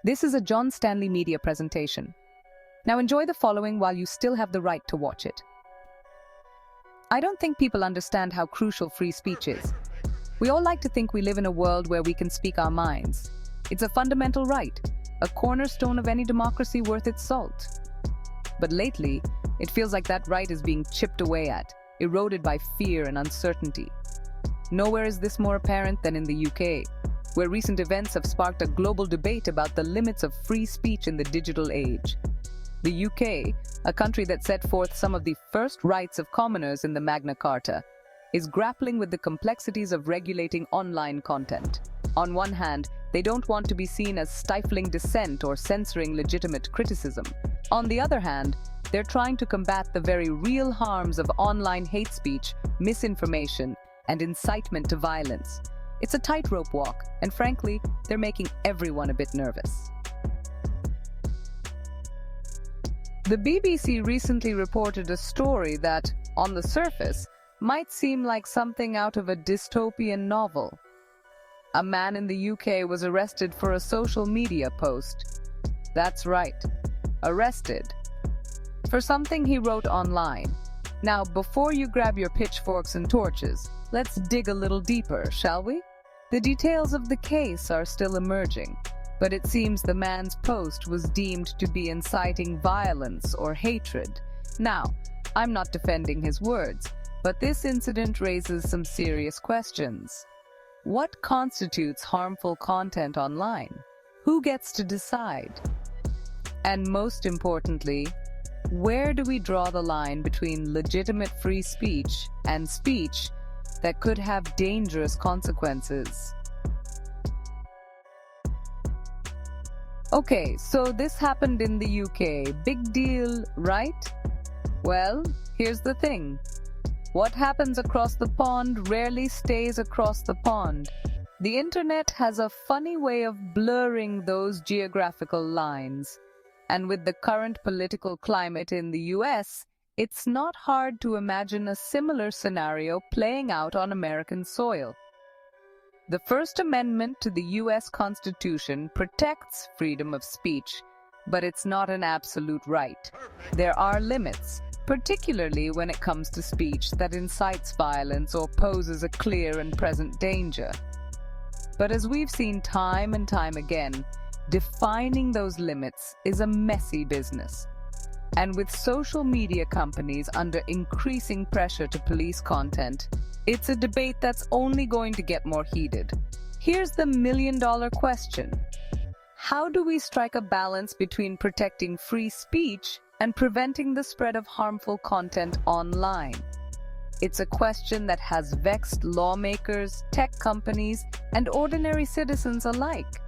This is a John Stanley Media presentation. Now enjoy the following while you still have the right to watch it. I don't think people understand how crucial free speech is. We all like to think we live in a world where we can speak our minds. It's a fundamental right, a cornerstone of any democracy worth its salt. But lately, it feels like that right is being chipped away at, eroded by fear and uncertainty. Nowhere is this more apparent than in the UK, where recent events have sparked a global debate about the limits of free speech in the digital age. The UK, a country that set forth some of the first rights of commoners in the Magna Carta, is grappling with the complexities of regulating online content. On one hand, they don't want to be seen as stifling dissent or censoring legitimate criticism. On the other hand, they're trying to combat the very real harms of online hate speech, misinformation, and incitement to violence. It's a tightrope walk, and frankly, they're making everyone a bit nervous. The BBC recently reported a story that, on the surface, might seem like something out of a dystopian novel. A man in the UK was arrested for a social media post. That's right, arrested. For something he wrote online. Now, before you grab your pitchforks and torches, let's dig a little deeper, shall we? The details of the case are still emerging, but it seems the man's post was deemed to be inciting violence or hatred. Now, I'm not defending his words, but this incident raises some serious questions. What constitutes harmful content online? Who gets to decide? And most importantly, where do we draw the line between legitimate free speech and speech that could have dangerous consequences? Okay, so this happened in the UK. Big deal, right? Well, here's the thing. What happens across the pond rarely stays across the pond. The internet has a funny way of blurring those geographical lines. And with the current political climate in the US, it's not hard to imagine a similar scenario playing out on American soil. The First Amendment to the US Constitution protects freedom of speech, but it's not an absolute right. There are limits, particularly when it comes to speech that incites violence or poses a clear and present danger. But as we've seen time and time again, defining those limits is a messy business. And with social media companies under increasing pressure to police content, it's a debate that's only going to get more heated. Here's the million-dollar question. How do we strike a balance between protecting free speech and preventing the spread of harmful content online? It's a question that has vexed lawmakers, tech companies, and ordinary citizens alike.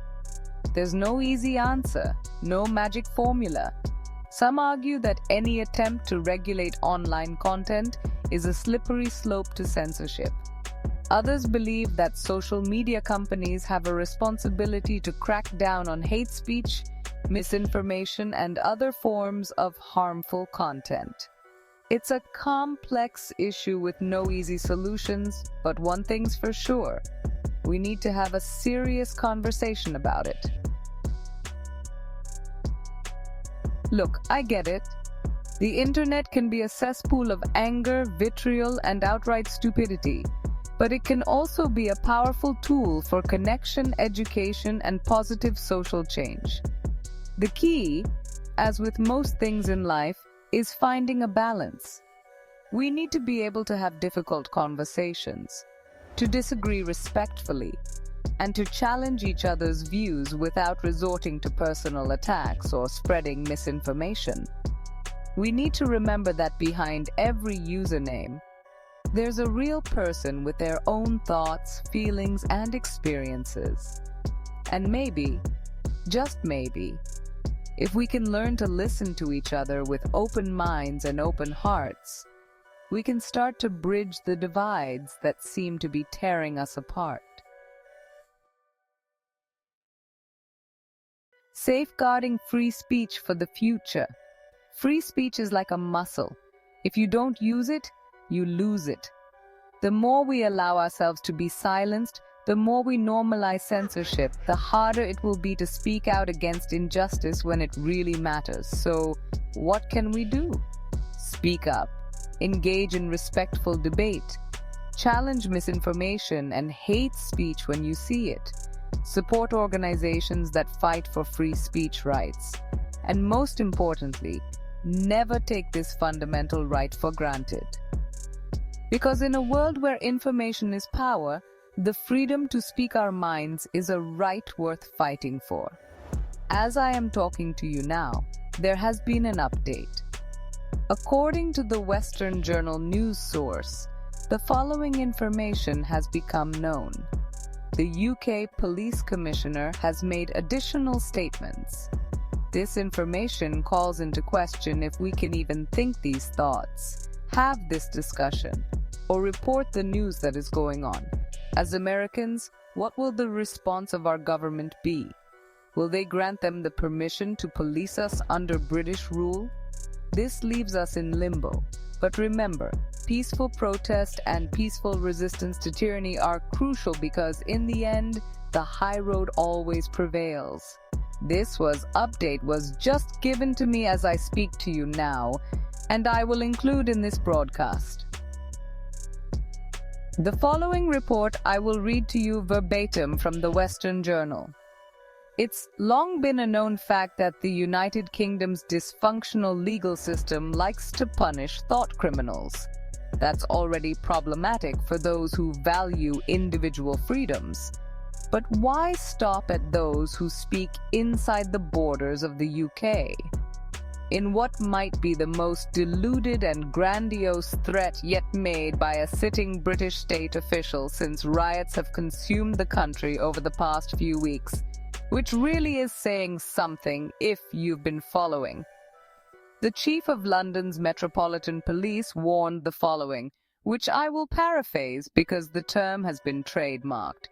There's no easy answer, no magic formula. Some argue that any attempt to regulate online content is a slippery slope to censorship. Others believe that social media companies have a responsibility to crack down on hate speech, misinformation, and other forms of harmful content. It's a complex issue with no easy solutions, but one thing's for sure. We need to have a serious conversation about it. Look, I get it. The internet can be a cesspool of anger, vitriol, and outright stupidity. But it can also be a powerful tool for connection, education, and positive social change. The key, as with most things in life, is finding a balance. We need to be able to have difficult conversations, to disagree respectfully, and to challenge each other's views without resorting to personal attacks or spreading misinformation. We need to remember that behind every username, there's a real person with their own thoughts, feelings, and experiences. And maybe, just maybe, if we can learn to listen to each other with open minds and open hearts, we can start to bridge the divides that seem to be tearing us apart. Safeguarding free speech for the future. Free speech is like a muscle. If you don't use it, you lose it. The more we allow ourselves to be silenced, The more we normalize censorship, the harder it will be to speak out against injustice when it really matters. So, what can we do? Speak up. Engage in respectful debate. Challenge misinformation and hate speech when you see it. Support organizations that fight for free speech rights. And most importantly, never take this fundamental right for granted. Because in a world where information is power, the freedom to speak our minds is a right worth fighting for. As I am talking to you now, there has been an update. According to the Western Journal news source, the following information has become known. The UK Police Commissioner has made additional statements. This information calls into question if we can even think these thoughts, have this discussion, or report the news that is going on. As Americans, what will the response of our government be? Will they grant them the permission to police us under British rule? This leaves us in limbo. But remember, peaceful protest and peaceful resistance to tyranny are crucial because in the end, the high road always prevails. This update was just given to me as I speak to you now, and I will include in this broadcast. The following report I will read to you verbatim from the Western Journal. It's long been a known fact that the United Kingdom's dysfunctional legal system likes to punish thought criminals. That's already problematic for those who value individual freedoms. But why stop at those who speak inside the borders of the UK? In what might be the most deluded and grandiose threat yet made by a sitting British state official since riots have consumed the country over the past few weeks, which really is saying something if you've been following. The Chief of London's Metropolitan Police warned the following, which I will paraphrase because the term has been trademarked.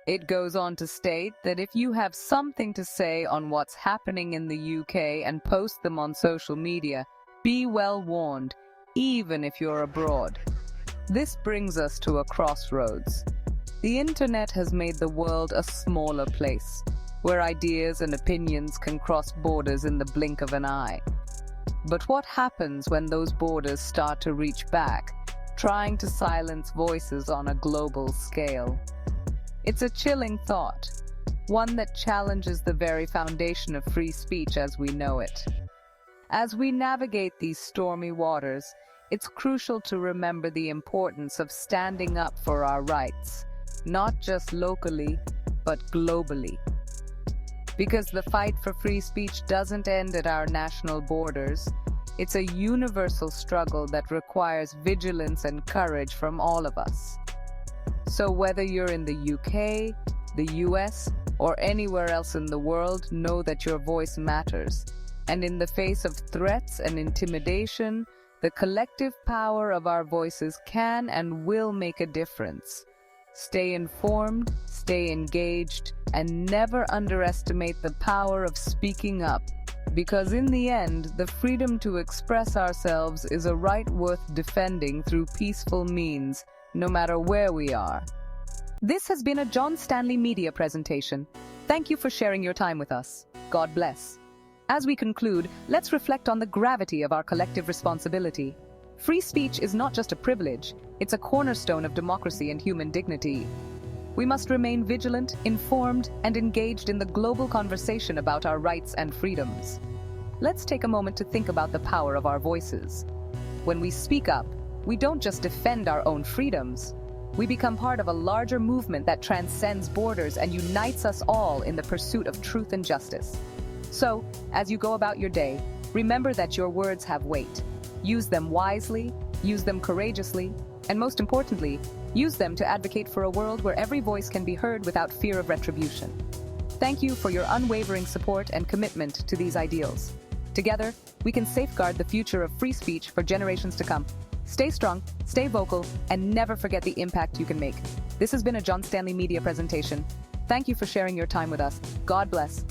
It goes on to state that if you have something to say on what's happening in the UK and post them on social media, be well warned, even if you're abroad. This brings us to a crossroads. The internet has made the world a smaller place, where ideas and opinions can cross borders in the blink of an eye. But what happens when those borders start to reach back, trying to silence voices on a global scale? It's a chilling thought, one that challenges the very foundation of free speech as we know it. As we navigate these stormy waters, it's crucial to remember the importance of standing up for our rights, not just locally, but globally. Because the fight for free speech doesn't end at our national borders. It's a universal struggle that requires vigilance and courage from all of us. So whether you're in the UK, the US, or anywhere else in the world, know that your voice matters. And in the face of threats and intimidation, the collective power of our voices can and will make a difference. Stay informed, stay engaged, and never underestimate the power of speaking up. Because in the end, the freedom to express ourselves is a right worth defending through peaceful means, no matter where we are. This has been a John Stanley Media presentation. Thank you for sharing your time with us. God bless. As we conclude, let's reflect on the gravity of our collective responsibility. Free speech is not just a privilege, it's a cornerstone of democracy and human dignity. We must remain vigilant, informed, and engaged in the global conversation about our rights and freedoms. Let's take a moment to think about the power of our voices. When we speak up, we don't just defend our own freedoms. We become part of a larger movement that transcends borders and unites us all in the pursuit of truth and justice. So, as you go about your day, remember that your words have weight. Use them wisely, use them courageously, and most importantly, use them to advocate for a world where every voice can be heard without fear of retribution. Thank you for your unwavering support and commitment to these ideals. Together, we can safeguard the future of free speech for generations to come. Stay strong, stay vocal, and never forget the impact you can make. This has been a John Stanley Media presentation. Thank you for sharing your time with us. God bless.